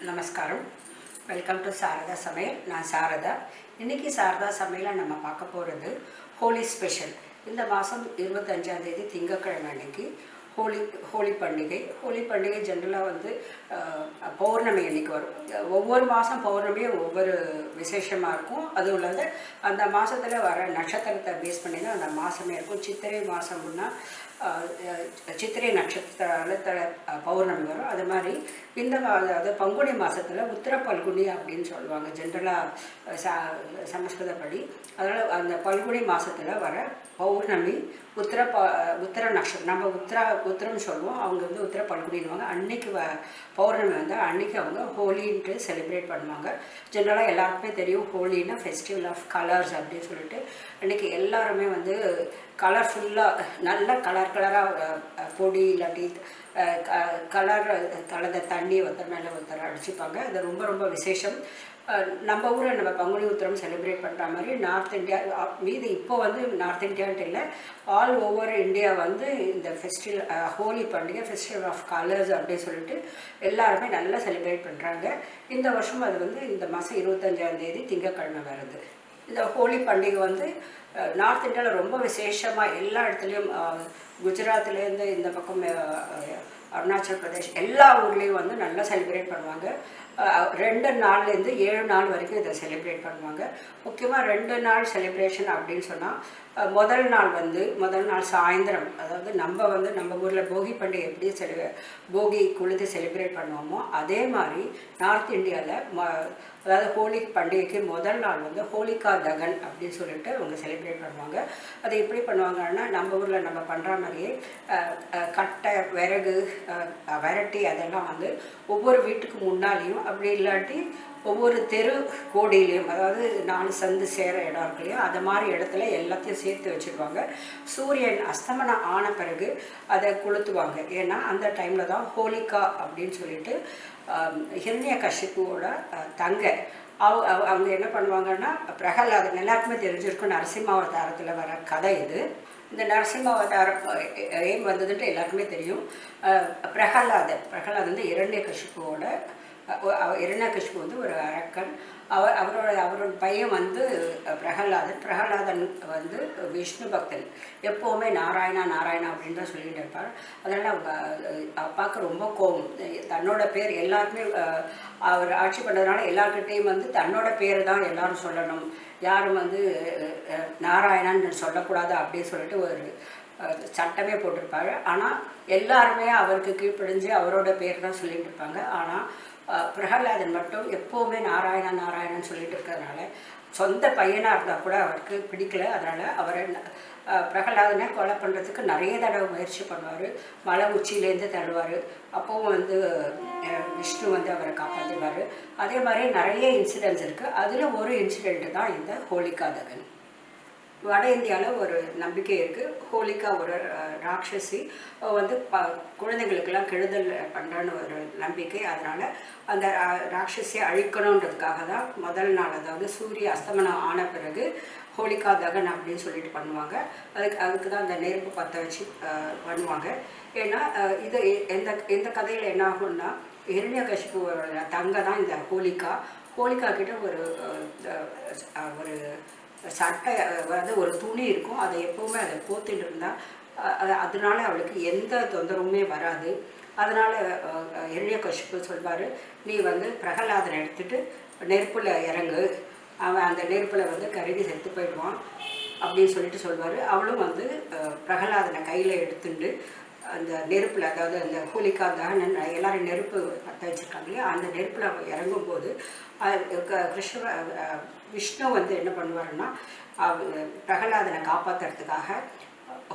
நமஸ்காரம். Welcome to Saradha சமையல். நான் சாரதா. இன்றைக்கி சாரதா சமையலில் நம்ம பார்க்க போகிறது ஹோலி ஸ்பெஷல். இந்த மாதம் 25ஆம் தேதி திங்கட்கிழமை அன்னைக்கு ஹோலி பண்டிகை ஜென்ரலாக வந்து பௌர்ணமி அன்னைக்கு வரும். ஒவ்வொரு மாதம் பௌர்ணமியும் ஒவ்வொரு விசேஷமாக இருக்கும். அதுவும் இல்லாத அந்த மாதத்தில் வர நட்சத்திரத்தை பேஸ் பண்ணி தான் அந்த மாதமே இருக்கும். சித்திரை மாதம்னா சித்திரை நட்சத்திரத்தில் பௌர்ணமி வரும். அது மாதிரி இந்த அதாவது பங்குனி மாதத்தில் உத்தர பல்குனி அப்படின்னு சொல்லுவாங்க ஜென்ரலாக சமஸ்கிருதப்படி. அதனால் அந்த பல்குனி மாதத்தில் வர பௌர்ணமி உத்தர நட்சத்திரம், நம்ம உத்தரம்னு சொல்லுவோம், அவங்க வந்து உத்தர பல்குனின்னுவாங்க. அன்னைக்கு பௌர்ணமி வந்து அன்றைக்கி அவங்க ஹோலின்ட்டு செலிப்ரேட் பண்ணுவாங்க. ஜென்ரலாக எல்லாருக்குமே தெரியும் ஹோலின்னா ஃபெஸ்டிவல் ஆஃப் கலர்ஸ் அப்படின்னு சொல்லிட்டு. அன்றைக்கி எல்லாருமே வந்து கலர்ஃபுல்லாக நல்ல கலராக பொடி இல்லாட்டி கலந்த தண்ணி ஒருத்தர் மேலே ஒருத்தர் அடிச்சுப்பாங்க. அது ரொம்ப ரொம்ப விசேஷம். நம்ம ஊரில் நம்ம பங்குனி உத்திரம் செலிப்ரேட் பண்ணுற மாதிரி நார்த் இந்தியா மீது இப்போ வந்து நார்த் இந்தியான்ட்டு இல்லை, ஆல் ஓவர் இந்தியா வந்து இந்த ஃபெஸ்டிவல் ஹோலி பண்டிகை ஃபெஸ்டிவல் ஆஃப் கலர்ஸ் அப்படின்னு சொல்லிட்டு எல்லாருமே நல்லா செலிப்ரேட் பண்ணுறாங்க. இந்த வருஷம் அது வந்து இந்த மாதம் 25ஆம் தேதி திங்கட்கிழமை வருது. இந்த ஹோலி பண்டிகை வந்து நார்த் இந்தியாவில் ரொம்ப விசேஷமாக எல்லா இடத்துலையும், குஜராத்லேருந்து இந்த பக்கம் அருணாச்சல் பிரதேஷ் எல்லா ஊர்லேயும் வந்து நல்லா செலிப்ரேட் பண்ணுவாங்க. 2 நாள்லேருந்து 7 நாள் வரைக்கும் இதை செலிப்ரேட் பண்ணுவாங்க. முக்கியமாக 2 நாள் செலிப்ரேஷன் அப்படின்னு சொன்னால் முதல் நாள் சாயந்தரம், அதாவது நம்ம ஊரில் போகி பண்டிகை எப்படி போகி கொளுத்தி செலிப்ரேட் பண்ணுவோமோ அதே மாதிரி நார்த் இந்தியாவில் அதாவது ஹோலி பண்டிகைக்கு முதல் நாள் வந்து ஹோலிகா தகன் அப்படின்னு சொல்லிட்டு அவங்க செலிப்ரேட் பண்ணுவாங்க. அது எப்படி பண்ணுவாங்கன்னா நம்ம ஊரில் நம்ம பண்ணுற மாதிரியே கட்டை விறகு விரட்டி அதெல்லாம் வந்து ஒவ்வொரு வீட்டுக்கு முன்னாலேயும், அப்படி இல்லாட்டி ஒவ்வொரு தெரு கோடியிலையும், அதாவது 4 சந்து சேர இடம் இருக்கு இல்லையா, அது மாதிரி இடத்துல எல்லாத்தையும் சேர்த்து வச்சுருவாங்க. சூரியன் அஸ்தமனம் ஆன பிறகு அதை கொளுத்துவாங்க. ஏன்னா அந்த டைமில் தான் ஹோலிகா அப்படின்னு சொல்லிட்டு ஹிரண்யகசிபுவோட தங்க அவங்க என்ன பண்ணுவாங்கன்னா, பிரகலாதன் எல்லாருக்குமே தெரிஞ்சிருக்கும், நரசிம்மாவதாரத்தில் வர கதை இது. இந்த நரசிம்மாவதாரம் ஏன் வந்ததுன்ட்டு எல்லாருக்குமே தெரியும். பிரகலாதன் வந்து இரண்யகசிபு வந்து ஒரு அரக்கன். அவரோட பையன் வந்து பிரகலாதன் வந்து விஷ்ணு பக்தன். எப்போவுமே நாராயணா அப்படின்னு தான் சொல்லிகிட்டு இருப்பார். அதனால் அவங்க அப்பாவுக்கு ரொம்ப கோபம். தன்னோட பேர் எல்லாருமே அவர் ஆட்சி பண்ணுறதுனால எல்லாருக்கிட்டையும் வந்து தன்னோட பேர் தான் எல்லாரும் சொல்லணும், யாரும் வந்து நாராயணான்னு சொல்லக்கூடாது அப்படின்னு சொல்லிட்டு ஒரு சட்டமே போட்டிருப்பாங்க. ஆனால் எல்லாருமே அவருக்கு கீழ்ப்படிஞ்சு அவரோட பேர் தான் சொல்லிட்டு இருப்பாங்க. ஆனால் பிரகலாதன் மட்டும் எப்போவுமே நாராயணன் சொல்லிட்டு இருக்கிறதுனால சொந்த பையனாக இருந்தால் கூட அவருக்கு பிடிக்கல. அதனால் அவரை பிரகலாதனை கொலை பண்ணுறதுக்கு நிறைய தடவை முயற்சி பண்ணுவார். மலை உச்சியிலேருந்து தள்ளுவார். அப்போவும் வந்து விஷ்ணு வந்து அவரை காப்பாற்றுவார். அதே மாதிரி நிறைய இன்சிடென்ட்ஸ் இருக்குது. அதில் ஒரு இன்சிடெண்ட்டு தான் இந்த ஹோலிகா தகன். வட இந்தியாவில் ஒரு நம்பிக்கை இருக்குது. ஹோலிகா ஒரு ராட்சசி வந்து குழந்தைங்களுக்கெல்லாம் கெடுதல் பண்ணுறன்னு ஒரு நம்பிக்கை. அதனால் அந்த ராட்சசியை அழிக்கணுன்றதுக்காக தான் முதல் நாள், அதாவது சூரிய அஸ்தமனம் ஆன பிறகு ஹோலிகா தகன் அப்படின்னு சொல்லிட்டு பண்ணுவாங்க. அதுக்கு தான் அந்த நெருப்பு பற்ற வச்சு பண்ணுவாங்க. ஏன்னா இந்த கதையில் என்ன ஆகும்னா, ஹிரண்யகசிபுவோட தங்க தான் இந்த ஹோலிகா கிட்ட ஒரு சட்டை, அதாவது ஒரு துணி இருக்கும், அதை எப்போவுமே அதை போத்திட்டு இருந்தால் அதனால அவளுக்கு எந்த தொந்தரவுமே வராது. அதனால் ஹிரண்யகசிபு சொல்வார், நீ வந்து பிரகலாதனை எடுத்துகிட்டு நெருப்பில் இறங்கு, அவன் அந்த நெருப்பில் வந்து கருகி செத்து போயிடுவான் அப்படின்னு சொல்லிட்டு சொல்வார். அவளும் வந்து பிரகலாதனை கையில் எடுத்துட்டு அந்த நெருப்பில், அதாவது அந்த ஹோலிகா தகன் எல்லாரும் நெருப்பு பற்ற வச்சுருக்காங்க இல்லையா, அந்த நெருப்பில் இறங்கும்போது விஷ்ணு வந்து என்ன பண்ணுவாருன்னா, பிரகலாதனை காப்பாற்றுறதுக்காக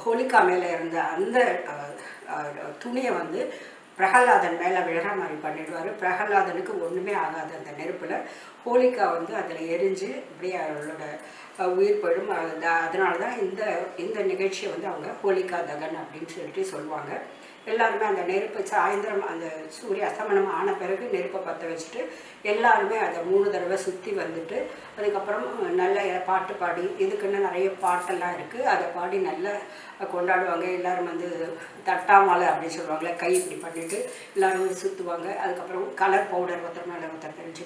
ஹோலிகா மேலே இருந்த அந்த துணியை வந்து பிரகலாதன் மேலே விழுற மாதிரி பண்ணிடுவார். பிரகலாதனுக்கு ஒன்றுமே ஆகாது அந்த நெருப்பில். ஹோலிகா வந்து அதில் எரிஞ்சு அப்படியே அவளோட உயிர் போயிடும். அதனால தான் இந்த நிகழ்ச்சியை வந்து அவங்க ஹோலிகா தகன் அப்படின்னு சொல்லிட்டு சொல்லுவாங்க. எல்லாருமே அந்த நெருப்பு சாயந்தரம் அந்த சூரிய அஸ்தமனம் ஆன பிறகு நெருப்பை பற்ற வச்சுட்டு எல்லாருமே அதை 3 தடவை சுற்றி வந்துட்டு அதுக்கப்புறம் நல்ல பாட்டு பாடி இதுக்குன்னு நிறைய பாட்டெல்லாம் இருக்குது, அதை பாடி நல்லா கொண்டாடுவாங்க. எல்லோரும் வந்து தட்டாமலை அப்படின்னு சொல்லுவாங்களே, கை இப்படி பண்ணிவிட்டு எல்லோரும் சுற்றுவாங்க. அதுக்கப்புறம் கலர் பவுடர் ஒருத்தர் மேலே ஒருத்தர் தெரிஞ்சு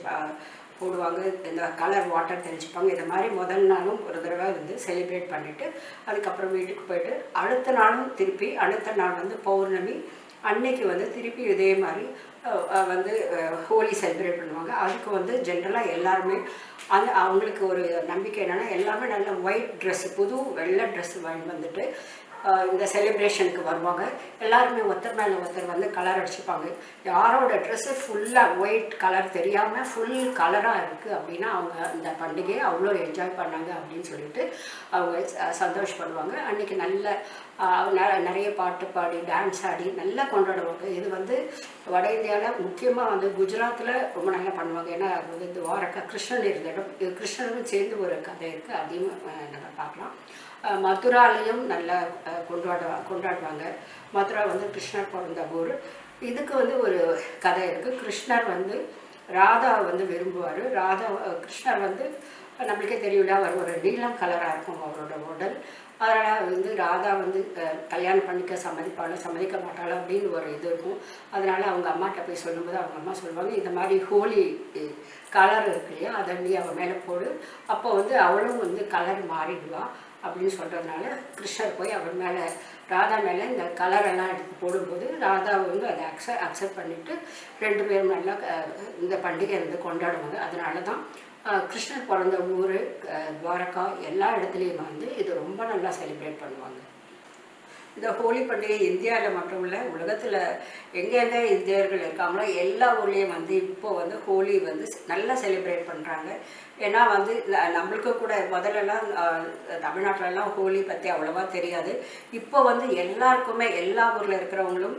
போடுவாங்க, இந்த கலர் வாட்டர் தெளிச்சுப்பாங்க. இந்த மாதிரி முதல் நாளும் ஒரு தடவை வந்து செலிப்ரேட் பண்ணிவிட்டு அதுக்கப்புறம் வீட்டுக்கு போய்ட்டு அடுத்த நாளும் திருப்பி அடுத்த நாள் வந்து பௌர்ணமி அன்னைக்கு வந்து திருப்பி இதே மாதிரி வந்து ஹோலி செலிப்ரேட் பண்ணுவாங்க. அதுக்கு வந்து ஜென்ரலாக எல்லாருமே அவங்களுக்கு ஒரு நம்பிக்கை என்னென்னா எல்லாமே நல்ல ஒயிட் ட்ரெஸ்ஸு, புது வெள்ளை ட்ரெஸ்ஸு வாங்கி வந்துட்டு இந்த செலிப்ரேஷனுக்கு வருவாங்க. எல்லாருமே ஒருத்தர் மேலே ஒருத்தர் வந்து கலர் அடிச்சுப்பாங்க. யாரோட ட்ரெஸ்ஸு ஃபுல்லாக ஒயிட் கலர் தெரியாமல் ஃபுல் கலராக இருக்குது அப்படின்னா அவங்க அந்த பண்டிகையை அவ்வளோ என்ஜாய் பண்ணாங்க அப்படின்னு சொல்லிட்டு அவங்க சந்தோஷப்படுவாங்க. அன்றைக்கி நல்ல நிறைய பாட்டு பாடி டான்ஸ் ஆடி நல்லா கொண்டாடுவாங்க. இது வந்து வட இந்தியாவில் முக்கியமாக வந்து குஜராத்தில் ரொம்ப நல்லா பண்ணுவாங்க. ஏன்னா அது வந்து துவாரகா கிருஷ்ணன் இருந்த இடம், கிருஷ்ணனும் சேர்ந்து ஒரு கதை இருக்குது, அதையும் நம்ம பார்க்கலாம். மதுராலையும் நல்லா கொண்டாடுவாங்க. மதுரா வந்து கிருஷ்ணர் பிறந்த ஊர். இதுக்கு வந்து ஒரு கதை இருக்குது. கிருஷ்ணர் வந்து ராதா வந்து விரும்புவார். கிருஷ்ணர் வந்து நம்மளுக்கே தெரியல, அவர் ஒரு நீலம் கலராக இருக்கும் அவரோட உடல். அதனால் வந்து ராதா வந்து கல்யாணம் பண்ணிக்க சம்மதிக்க மாட்டாள் அப்படின்னு ஒரு இது இருக்கும். அதனால் அவங்க அம்மாட்ட போய் சொல்லும்போது அவங்க அம்மா சொல்லுவாங்க, இந்த மாதிரி ஹோலி கலர் இருக்கு இல்லையா, அதை நீ அவன் மேலே போடு, அப்போ வந்து அவளும் வந்து கலர் மாறிடுவா அப்படின்னு சொல்கிறதுனால கிருஷ்ணர் போய் அவர் மேலே ராதா மேலே இந்த கலரெல்லாம் எடுத்து போடும்போது ராதா வந்து அதை அக்செப்ட் பண்ணிவிட்டு 2 பேரும் நல்லா இந்த பண்டிகை வந்து கொண்டாடுவாங்க. அதனால தான் கிருஷ்ணர் பிறந்த ஊர் துவாரகா எல்லா இடத்துலையும் வந்து இது ரொம்ப நல்லா செலிப்ரேட் பண்ணுவாங்க. இந்த ஹோலி பண்டிகை இந்தியாவில் மட்டும் இல்லை, உலகத்தில் எங்கெங்கே இந்தியர்கள் இருக்காங்களோ எல்லா ஊர்லேயும் வந்து இப்போது வந்து ஹோலி வந்து நல்லா செலிப்ரேட் பண்ணுறாங்க. ஏன்னா வந்து நம்மளுக்கு கூட முதல்லலாம் தமிழ்நாட்டிலலாம் ஹோலி பற்றி அவ்வளோவா தெரியாது. இப்போ வந்து எல்லாருக்குமே எல்லா ஊரில் இருக்கிறவங்களும்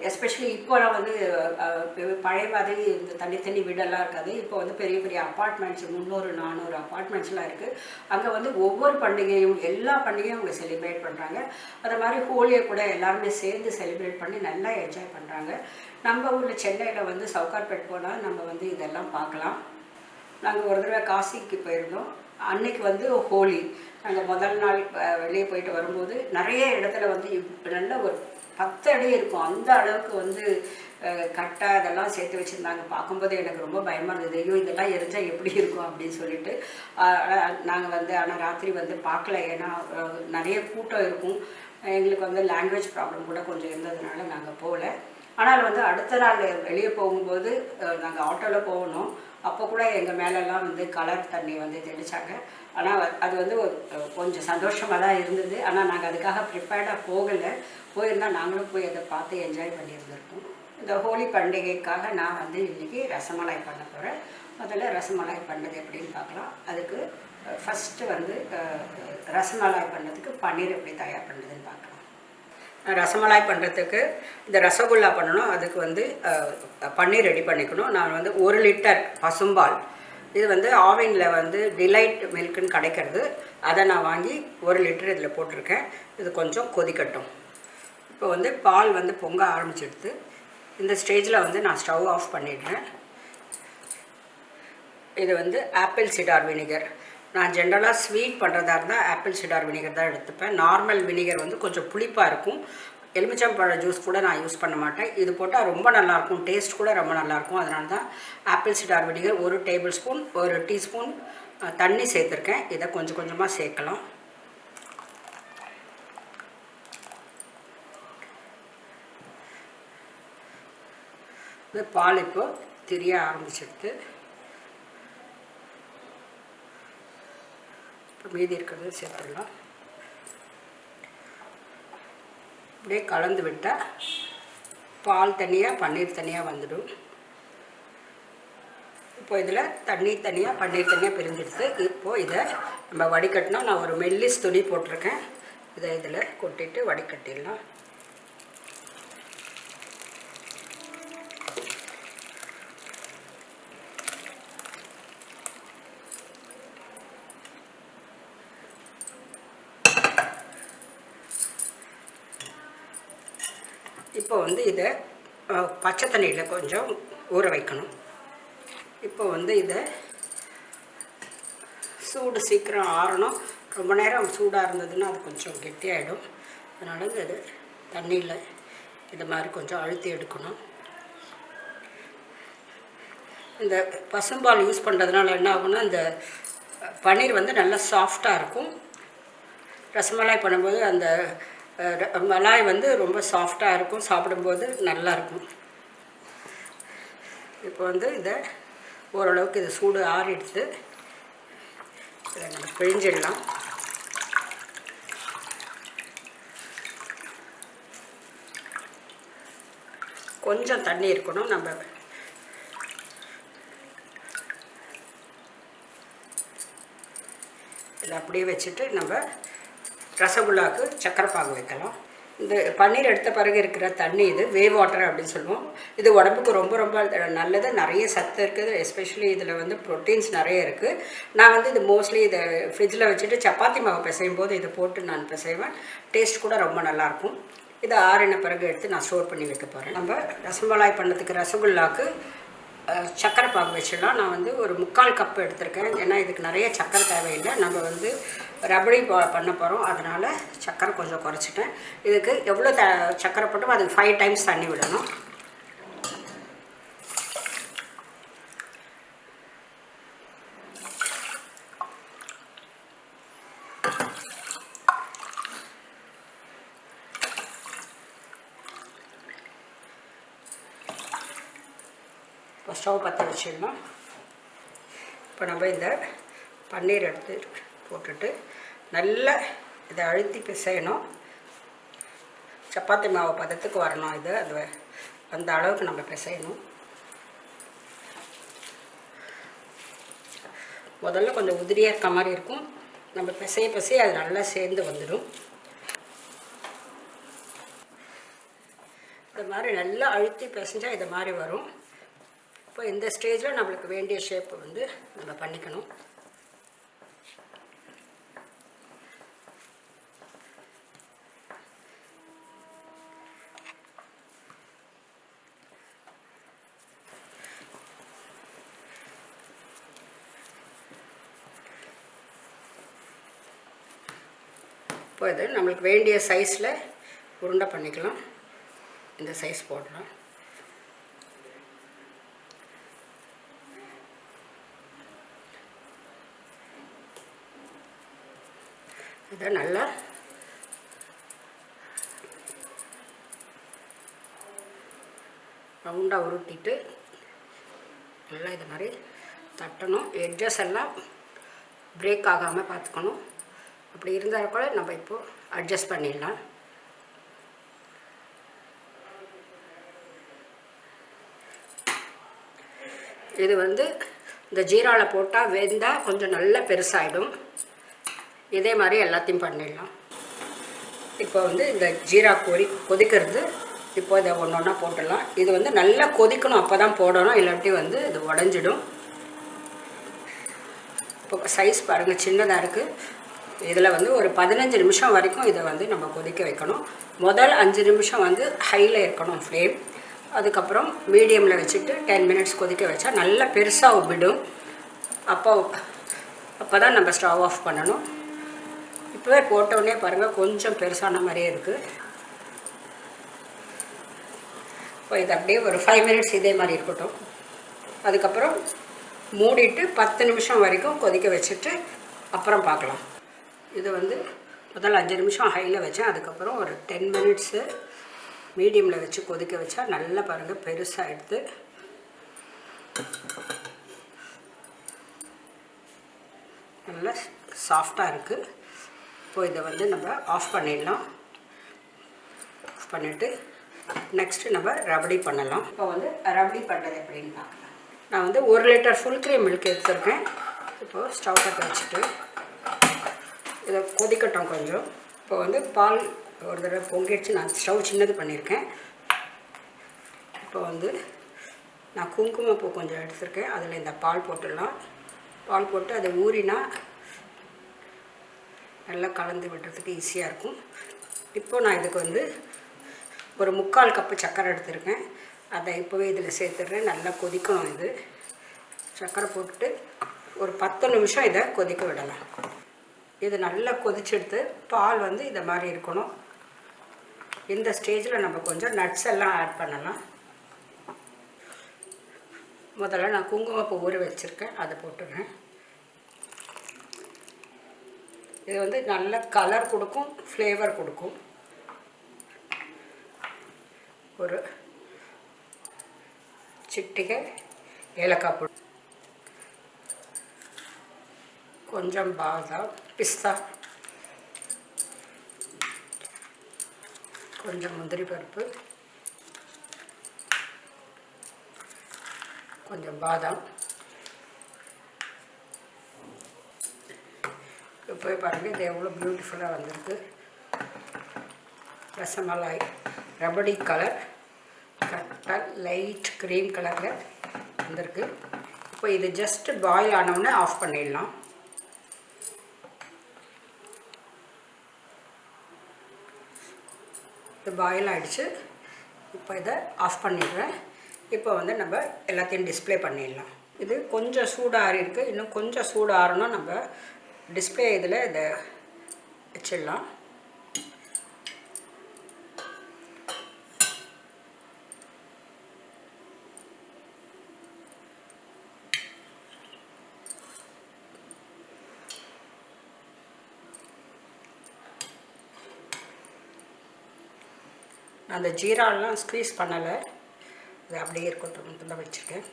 எஸ்பெஷலி இப்போலாம் வந்து பழைய மாதிரி இந்த தனித்தனி வீடெல்லாம் இருக்காது. இப்போ வந்து பெரிய பெரிய அப்பார்ட்மெண்ட்ஸ் 300-400 அப்பார்ட்மெண்ட்ஸ்லாம் இருக்குது. அங்கே வந்து ஒவ்வொரு பண்டிகையும் எல்லா பண்டிகையும் அவங்க செலிப்ரேட் பண்ணுறாங்க. அது மாதிரி ஹோலியை கூட எல்லாருமே சேர்ந்து செலிப்ரேட் பண்ணி நல்லா என்ஜாய் பண்ணுறாங்க. நம்ம ஊரில் சென்னையில் வந்து சவுகார்பேட் போனால் நம்ம வந்து இதெல்லாம் பார்க்கலாம். நாங்கள் ஒரு தடவை காசிக்கு போயிருந்தோம். அன்னைக்கு வந்து ஹோலி நாங்கள் முதல் நாள் வெளியே போயிட்டு வரும்போது நிறைய இடத்துல வந்து நல்ல ஒரு 10 அடி இருக்கும், அந்த அளவுக்கு வந்து கட்டை அதெல்லாம் சேர்த்து வச்சுருந்தாங்க. பார்க்கும்போது எனக்கு ரொம்ப பயமாக இருந்தது, ஐயோ இதெல்லாம் எரிஞ்சால் எப்படி இருக்கும் அப்படின்னு சொல்லிட்டு. நாங்கள் வந்து ஆனால் ராத்திரி வந்து பார்க்கல, ஏன்னா நிறைய கூட்டம் இருக்கும். எங்களுக்கு வந்து லாங்குவேஜ் ப்ராப்ளம் கூட கொஞ்சம் இருந்ததுனால நாங்கள் போகல. ஆனால் வந்து அடுத்த நாள் வெளியே போகும்போது நாங்கள் ஆட்டோவில் போகணும். அப்போ கூட எங்கள் மேலெல்லாம் வந்து கலர் தண்ணி வந்து தெளித்தாங்க. ஆனால் அது வந்து கொஞ்சம் சந்தோஷமாக தான் இருந்தது. ஆனால் நாங்கள் அதுக்காக ப்ரிப்பேர்டாக போகலை. போயிருந்தால் நாங்களும் போய் அதை பார்த்து என்ஜாய் பண்ணியிருந்திருக்கோம். இந்த ஹோலி பண்டிகைக்காக நான் வந்து இன்றைக்கி ரசமலாய் பண்ண போகிறேன். முதல்ல ரசமலாய் பண்ணது எப்படின்னு பார்க்கலாம். அதுக்கு ஃபஸ்ட்டு வந்து ரசமலாய் பண்ணுறதுக்கு பன்னீர் எப்படி தயார் பண்ணுறதுன்னு பார்க்கலாம். ரசமலாய் பண்ணுறதுக்கு இந்த ரசகுல்லா பண்ணணும். அதுக்கு வந்து பன்னீர் ரெடி பண்ணிக்கணும். நான் வந்து 1 லிட்டர் பசும்பால், இது வந்து ஆவினில் வந்து டிலைட் மில்க்குன்னு கிடைக்கிறது, அதை நான் வாங்கி 1 லிட்டர் இதில் போட்டிருக்கேன். இது கொஞ்சம் கொதிக்கட்டும். இப்போ வந்து பால் வந்து பொங்க ஆரம்பிச்சிடுது. இந்த ஸ்டேஜில் வந்து நான் ஸ்டவ் ஆஃப் பண்ணிடுறேன். இது வந்து ஆப்பிள் சிடார் வினிகர். நான் ஜென்ரலாக ஸ்வீட் பண்ணுறதா இருந்தால் ஆப்பிள் சிடார் வினிகர் தான் எடுத்துப்பேன். நார்மல் வினிகர் வந்து கொஞ்சம் புளிப்பாக இருக்கும். எலுமிச்சம்பழ ஜூஸ் கூட நான் யூஸ் பண்ண மாட்டேன். இது போட்டால் ரொம்ப நல்லாயிருக்கும், டேஸ்ட் கூட ரொம்ப நல்லாயிருக்கும். அதனால தான் apple cedar vinegar 1 table spoon 1 teaspoon தண்ணி சேர்த்துருக்கேன். இதை கொஞ்சம் கொஞ்சமாக சேர்க்கலாம். இது பால் இப்போ திரிய ஆரம்பிச்சிடுது. இப்போ மீதி இருக்கிறது சேர்த்துடலாம். அப்படியே கலந்து விட்டால் பால் தனியாக பன்னீர் தனியாக வந்துடும். இப்போ இதில் தண்ணி தனியாக பன்னீர் தனியாக பிரிஞ்சிடுது. இப்போது இதை நம்ம வடிகட்டினா, நான் ஒரு மெல்லிஸ் துணி போட்டிருக்கேன், இதை இதில் கொட்டிட்டு வடிகட்டிடலாம். இப்போ வந்து இதை பச்சை தண்ணியில் கொஞ்சம் ஊற வைக்கணும். இப்போ வந்து இதை சூடு சீக்கிரம் ஆறணும். ரொம்ப நேரம் சூடாக இருந்ததுன்னா அது கொஞ்சம் கெட்டியாகிடும். அதனால் இது தண்ணியில் இது மாதிரி கொஞ்சம் அழுத்தி எடுக்கணும். இந்த பசும்பால் யூஸ் பண்ணுறதுனால என்ன ஆகும்னா இந்த பன்னீர் வந்து நல்லா சாஃப்டாக இருக்கும். ரசமலாய் பண்ணும்போது அந்த மலாய் வந்து ரொம்ப சாஃப்டாக இருக்கும், சாப்பிடும்போது நல்லாயிருக்கும். இப்போ வந்து இதை ஓரளவுக்கு இது சூடு ஆறிடுத்து இதை நம்ம பிழிஞ்சிடலாம். கொஞ்சம் தண்ணி இருக்கணும். நம்ம இதை அப்படியே வச்சுட்டு நம்ம ரசகுல்லாவுக்கு சக்கரை பாகு வைக்கலாம். இந்த பன்னீர் எடுத்த பிறகு இருக்கிற தண்ணி இது வேவ் வாட்டர் அப்படின்னு சொல்லுவோம். இது உடம்புக்கு ரொம்ப ரொம்ப நல்லது. நிறைய சத்து இருக்குது. எஸ்பெஷலி இதில் வந்து ப்ரோட்டீன்ஸ் நிறைய இருக்குது. நான் வந்து இது மோஸ்ட்லி இதை ஃப்ரிட்ஜில் வச்சுட்டு சப்பாத்தி மாவு பிசையும் போது இதை போட்டு நான் பிசைவேன். டேஸ்ட் கூட ரொம்ப நல்லாயிருக்கும். இதை ஆறின பிறகு எடுத்து நான் ஸ்டோர் பண்ணி வைக்க போகிறேன். நம்ம ரசமலாய் பண்ணதுக்கு ரசகுல்லாவுக்கு சக்கரை பாகு வச்சிடலாம். நான் வந்து ஒரு 3/4 கப் எடுத்திருக்கேன். ஏன்னா இதுக்கு நிறைய சக்கரை தேவையில்லை. நம்ம வந்து ரபடி பண்ண போகிறோம். அதனால் சக்கரை கொஞ்சம் குறைச்சிட்டேன். இதுக்கு எவ்வளோ சக்கரை போட்டோமோ அதுக்கு 5 டைம்ஸ் தண்ணி விடணும். இப்போ ஸ்டவ் பற்ற வச்சிடலாம். இப்போ நம்ம இந்த பன்னீர் எடுத்து போட்டுட்டு நல்லா இதை அழுத்தி பிசையணும். சப்பாத்தி மாவு பதத்துக்கு வரணும். இது அது அந்த அளவுக்கு நம்ம பிசையணும். முதல்ல கொஞ்சம் உதிரியாக இருக்க மாதிரி இருக்கும். நம்ம பிசைய அது நல்லா சேர்ந்து வந்துடும். இந்த மாதிரி நல்லா அழுத்தி பிசைஞ்சால் இது மாதிரி வரும். இப்போ இந்த ஸ்டேஜில் நம்மளுக்கு வேண்டிய ஷேப்பு வந்து நம்ம பண்ணிக்கணும். இப்போ இது நம்மளுக்கு வேண்டிய சைஸில் உருண்டை பண்ணிக்கலாம். இந்த சைஸ் போடலாம். இதை நல்லா ரவுண்டாக உருட்டிட்டு நல்லா இது மாதிரி தட்டணும். எட்ஜஸ் எல்லாம் பிரேக் ஆகாமல் பார்த்துக்கணும். அப்படி இருந்தால் கூட நம்ம இப்போது அட்ஜஸ்ட் பண்ணிடலாம். இது வந்து இந்த ஜீராவில் போட்டால் வெந்தால் கொஞ்சம் நல்லா பெருசாகிடும். இதே மாதிரி எல்லாத்தையும் பண்ணிடலாம். இப்போ வந்து இந்த ஜீரா கொதிக்கிறது. இப்போ இதை ஒன்று ஒன்றா போட்டுடலாம். இது வந்து நல்லா கொதிக்கணும், அப்போ தான் போடணும், இல்லாட்டி வந்து இது உடஞ்சிடும். இப்போ சைஸ் பாருங்கள், சின்னதாக இருக்குது. இதில் வந்து ஒரு 15 நிமிஷம் வரைக்கும் இதை வந்து நம்ம கொதிக்க வைக்கணும். முதல் 5 நிமிஷம் வந்து ஹையில் இருக்கணும் ஃப்ளேம். அதுக்கப்புறம் மீடியமில் வச்சுட்டு 10 மினிட்ஸ் கொதிக்க வச்சா நல்லா பெருசாக விடும். அப்போ தான் நம்ம ஸ்டவ் ஆஃப் பண்ணணும். இப்போவே போட்டோடனே பாருங்கள் கொஞ்சம் பெருசான மாதிரியே இருக்குது. இப்போ இது அப்படியே ஒரு 5 மினிட்ஸ் இதே மாதிரி இருக்கட்டும். அதுக்கப்புறம் மூடிட்டு 10 நிமிஷம் வரைக்கும் கொதிக்க வச்சுட்டு அப்புறம் பார்க்கலாம். இது வந்து முதல் 5 நிமிஷம் ஹையில் வச்சேன். அதுக்கப்புறம் ஒரு 10 மினிட்ஸு மீடியமில் வச்சு கொதிக்க வச்சா நல்லா பாருங்கள் பெருசாக எடுத்து நல்லா சாஃப்டாக இருக்குது. இப்போ இதை வந்து நம்ம ஆஃப் பண்ணிடலாம். ஆஃப் பண்ணிவிட்டு நெக்ஸ்ட்டு நம்ம ரபடி பண்ணலாம். இப்போ வந்து ரபடி பண்ணுறது எப்படின்னு பார்க்கலாம். நான் வந்து 1 லிட்டர் ஃபுல் க்ரீம் மில்க் எடுத்துருக்கேன். இப்போது ஸ்டவ் பற்ற வச்சுட்டு இதை கொதிக்கட்டும் கொஞ்சம். இப்போ வந்து பால் ஒரு தடவை பொங்கிடுச்சு. நான் ஸ்டவ் சின்னது பண்ணியிருக்கேன். இப்போ வந்து நான் குங்குமப்பூ கொஞ்சம் எடுத்துருக்கேன். அதில் இந்த பால் போட்டுடலாம். பால் போட்டு அதை ஊறினா நல்லா கலந்து விடுறதுக்கு ஈஸியாக இருக்கும். இப்போது நான் இதுக்கு வந்து ஒரு 3/4 கப்பு சர்க்கரை எடுத்துருக்கேன். அதை இப்போவே இதில் சேர்த்துடுறேன். நல்லா கொதிக்கணும். இது சர்க்கரை போட்டுட்டு ஒரு 10 நிமிஷம் இதை கொதிக்க விடலாம். இது நல்லா கொதிச்செடுத்து பால் வந்து இதை மாதிரி இருக்கணும். இந்த ஸ்டேஜில் நம்ம கொஞ்சம் நட்ஸ் எல்லாம் ஆட் பண்ணலாம். முதல்ல நான் குங்குமப்பூ ஊற வச்சுருக்கேன், அதை போட்டுடுறேன். இது வந்து நல்ல கலர் கொடுக்கும், ஃப்ளேவர் கொடுக்கும். ஒரு சிட்டிகை ஏலக்காய் பொடி, கொஞ்சம் பாதாம் பிஸ்தா, கொஞ்சம் முந்திரி பருப்பு, கொஞ்சம் பாதாம். இப்போ பாருங்கள், இது எவ்வளோ பியூட்டிஃபுல்லாக வந்திருக்கு. ரசமலாய் ரபடி கலர், கரெக்டாக லைட் க்ரீம் கலரில் வந்திருக்கு. இப்போ இது ஜஸ்ட்டு பாயில் ஆனவுடனே ஆஃப் பண்ணிடலாம். இது பாயில் ஆகிடுச்சு. இப்போ இதை ஆஃப் பண்ணிடுறேன். இப்போ வந்து நம்ம எல்லாத்தையும் டிஸ்பிளே பண்ணிடலாம். இது கொஞ்சம் சூடாக இருக்குது. இன்னும் கொஞ்சம் சூடாக ஆறணும். நம்ம டிஸ்பிளே இதில் இதை வச்சிடலாம். அந்த ஜீராலாம் ஸ்க்வீஸ் பண்ணலை, அது அப்படியே இருக்கட்டும் தான் வச்சுருக்கேன்.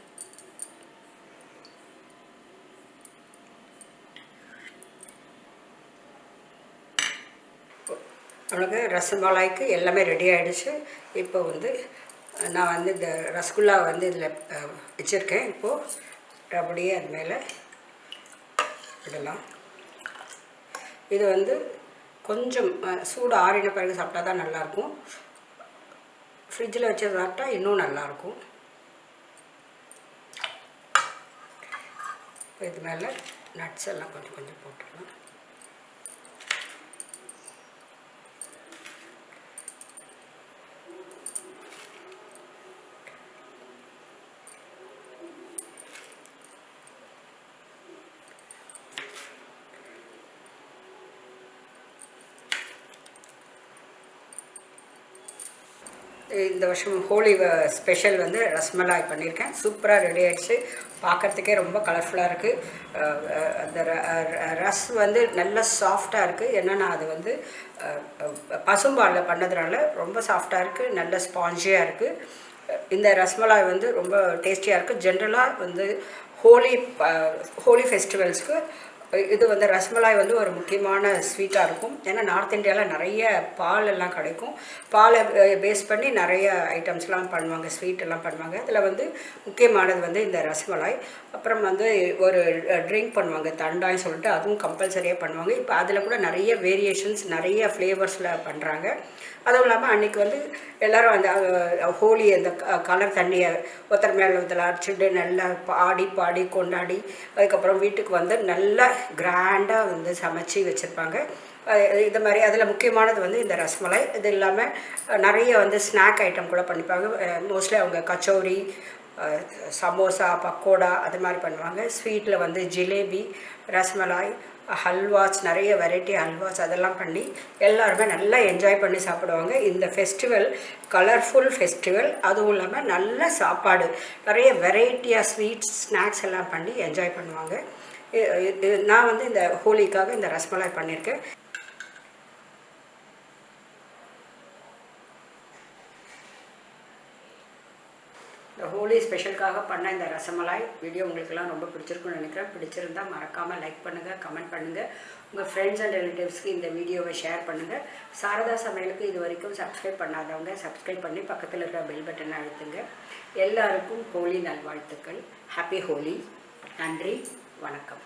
நம்மளுக்கு ரசமலாய்க்கு எல்லாமே ரெடி ஆகிடுச்சு. இப்போ வந்து நான் வந்து இந்த ரசகுல்லா வந்து இதில் வச்சுருக்கேன். இப்போது அப்படியே அது மேலே விடலாம். இது வந்து கொஞ்சம் சூடு ஆறின பிறகு சாப்பிட்டா தான் நல்லாயிருக்கும். ஃப்ரிட்ஜில் வச்சு சாப்பிட்டா இன்னும் நல்லாயிருக்கும். இது மேலே நட்ஸ் எல்லாம் கொஞ்சம் கொஞ்சம் போட்டுக்கலாம். இந்த வருஷம் ஹோலி ஸ்பெஷல் வந்து ரஸ்மலாய் பண்ணியிருக்கேன். சூப்பராக ரெடி ஆகிடுச்சு. பார்க்குறதுக்கே ரொம்ப கலர்ஃபுல்லாக இருக்குது. அந்த ரஸ் வந்து நல்ல சாஃப்டாக இருக்குது. ஏன்னா அது வந்து பசும்பாலில் பண்ணதுனால ரொம்ப சாஃப்டாக இருக்குது, நல்ல ஸ்பாஞ்சியாக இருக்குது. இந்த ரஸ்மலாய் வந்து ரொம்ப டேஸ்டியாக இருக்குது. ஜென்ரலாக வந்து ஹோலி ஃபெஸ்டிவல்ஸ்க்கு இது வந்து ரஸ்மலாய் வந்து ஒரு முக்கியமான ஸ்வீட்டாக இருக்கும். ஏன்னா நார்த் இந்தியாவில் நிறைய பால் எல்லாம் கிடைக்கும். பாலை பேஸ் பண்ணி நிறைய ஐட்டம்ஸ்லாம் பண்ணுவாங்க, ஸ்வீட் எல்லாம் பண்ணுவாங்க. அதில் வந்து முக்கியமானது வந்து இந்த ரஸ்மலாய். அப்புறம் வந்து ஒரு ட்ரிங்க் பண்ணுவாங்க, தண்டான்னு சொல்லிட்டு, அதுவும் கம்பல்சரியாக பண்ணுவாங்க. இப்போ அதில் கூட நிறைய வேரியேஷன்ஸ், நிறைய ஃப்ளேவர்ஸில் பண்ணுறாங்க. அதுவும் இல்லாமல் அன்றைக்கி வந்து எல்லோரும் அந்த ஹோலி அந்த கலர் தண்ணியை ஒருத்தர் மேலே ஒருத்தர் அடிச்சுட்டு நல்லா பாடி கொண்டாடி அதுக்கப்புறம் வீட்டுக்கு வந்து நல்லா கிராண்டாக வந்து சமைச்சி வச்சுருப்பாங்க. இது மாதிரி அதில் முக்கியமானது வந்து இந்த ரஸ்மலாய். இது இல்லாமல் நிறைய வந்து ஸ்நாக் ஐட்டம் கூட பண்ணிப்பாங்க. மோஸ்ட்லி அவங்க கச்சோரி, சமோசா, பக்கோடா அது மாதிரி பண்ணுவாங்க. ஸ்வீட்டில் வந்து ஜிலேபி, ரஸ்மலாய், ஹல்வாஸ், நிறைய வெரைட்டி ஹல்வாஸ் அதெல்லாம் பண்ணி எல்லாருமே நல்லா என்ஜாய் பண்ணி சாப்பிடுவாங்க. இந்த ஃபெஸ்டிவல் கலர்ஃபுல் ஃபெஸ்டிவல். அதுவும் இல்லாமல் நல்ல சாப்பாடு, நிறைய வெரைட்டியாக ஸ்வீட்ஸ் ஸ்நாக்ஸ் எல்லாம் பண்ணி என்ஜாய் பண்ணுவாங்க. நான் வந்து இந்த ஹோலிக்காக இந்த ரஸ்மலாய் பண்ணியிருக்கேன். இந்த ஹோலி ஸ்பெஷலுக்காக பண்ண இந்த ரசமலாய் வீடியோ உங்களுக்கெல்லாம் ரொம்ப பிடிச்சிருக்குன்னு நினைக்கிறேன். பிடிச்சிருந்தால் மறக்காமல் லைக் பண்ணுங்கள், கமெண்ட் பண்ணுங்கள். உங்கள் ஃப்ரெண்ட்ஸ் அண்ட் ரிலேட்டிவ்ஸ்க்கு இந்த வீடியோவை ஷேர் பண்ணுங்கள். சாரதா சமையலுக்கு இது வரைக்கும் சப்ஸ்கிரைப் பண்ணாதவங்க சப்ஸ்கிரைப் பண்ணி பக்கத்தில் இருக்கிற பெல் பட்டனை அழுத்துங்க. எல்லாருக்கும் ஹோலி நல்வாழ்த்துக்கள். ஹாப்பி ஹோலி. நன்றி, வணக்கம்.